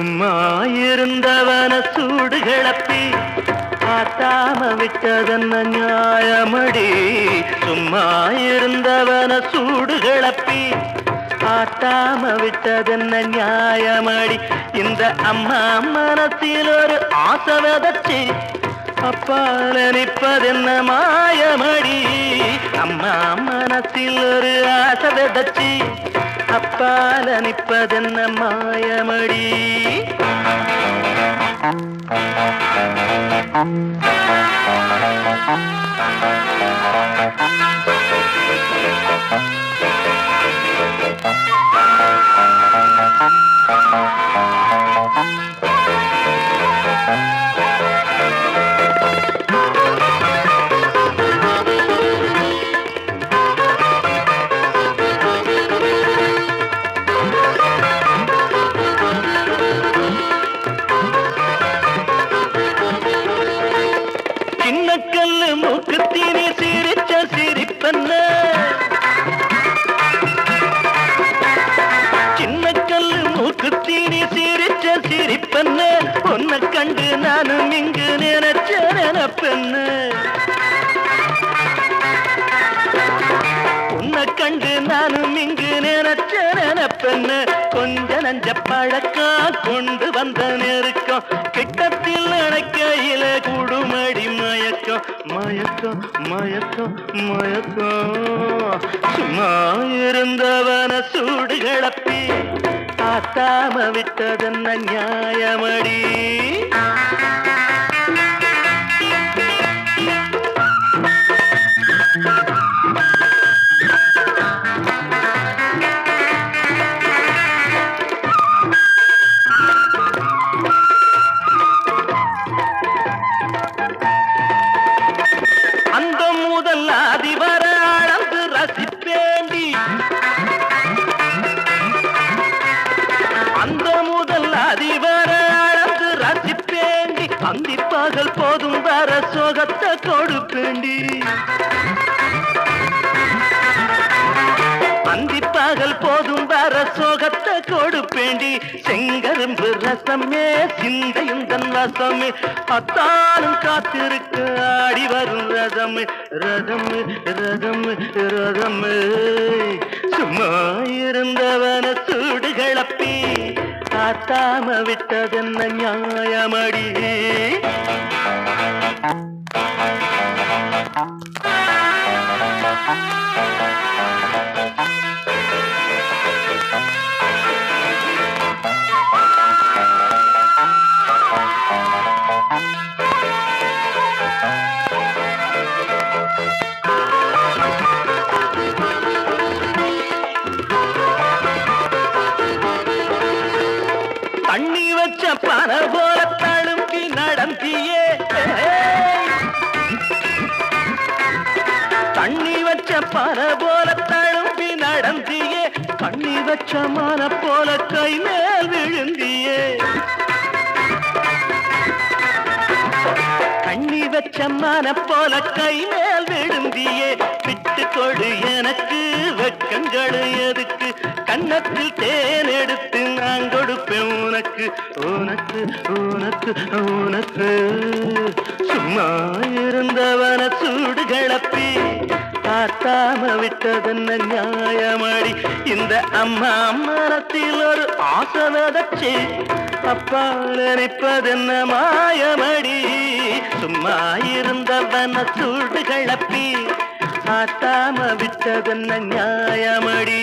சும்மா இருந்தவன சூடு கிளப்பி ஆட்டாம விட்டதென்ன நியாயமடி. சும்மா இருந்தவன சூடு கிளப்பி ஆட்டாம விட்டதென்ன நியாயமடி. இந்த அம்மா மனத்தில் ஒரு ஆசை விதைச்சி அப்பால நிற்பதென்ன மாயமடி. அம்மா மனத்தில் ஒரு ஆசை விதைச்சி அப்பால நிற்பதென்ன மாயமடி. சின்னக்கல்லு மூக்குத்தீனி சிரிச்ச சிரிப்பென்ன, சின்னக்கல்லு மூக்குத்தீனி சிரிச்ச சிரிப்பென்ன, உன்னை கண்டு நானும் இங்கு நினைச்ச நினைப்பென்ன, உன்னை கண்டு நானும் இங்கு நினைச்ச நினைப்பென்ன. கொஞ்ச நஞ்ச பழக்கம் கொண்டு வந்த நெருக்கம் கிட்டத்தில் நினைக்கையில குடுமடி மயக்கம் மயக்கம் மயக்கம் மயக்கம். சும்மா இருந்தவன சூடு கிளப்பி ஆத்தாம விட்டதென்ன நியாயமடி. அந்த முதல் அதிவர அளந்து ரசிப்பேண்டி, அந்த முதல் அதிவர அளந்து ரசிப்பேண்டி, அந்திப்பகல் போதும் வர சோகத்தை கொடுப்பேண்டி, அந்திப்பகல் போதும் வர சோகத்தை கொடுப்பேண்டி. செங்கரும்பு ரசமே சிந்தையும் தன் வசமே அத்தானும் காத்திருக்கு ஆடி வரும் ரதமே ரதமே ரதமே ரதமே. சும்மா இருந்தவன சூடு கிளப்பி ஆத்தாம விட்டதென்ன நியாயமடி. தண்ணி வச்ச பண போல தழும்பி நடந்தியே, தண்ணி வச்ச பண போல தழும்பி நடந்தியே, கண்ணி வச்ச மான போல கை மேல் விழுந்தியே, கண்ணி வச்ச மான போல கை மேல் விழுந்தியே. விட்டு கொடு எனக்கு வெக்கங்கள் எதுக்கு, கன்னத்தில் தேன் எடுத்து நான் கொடுப்பேன் உனக்கு உனக்கு உனக்கு உனக்கு. சும்மா இருந்தவன சூடு கிளப்பி ஆத்தாம விட்டதென்ன நியாயமடி. இந்த அம்மா மனத்தில் ஒரு ஆசை விதைச்சி அப்பால் நிற்பதென்ன மாயமடி. சும்மா இருந்தவன சூடு கிளப்பி ஆட்டாம விட்டதென்ன நியாயமடி.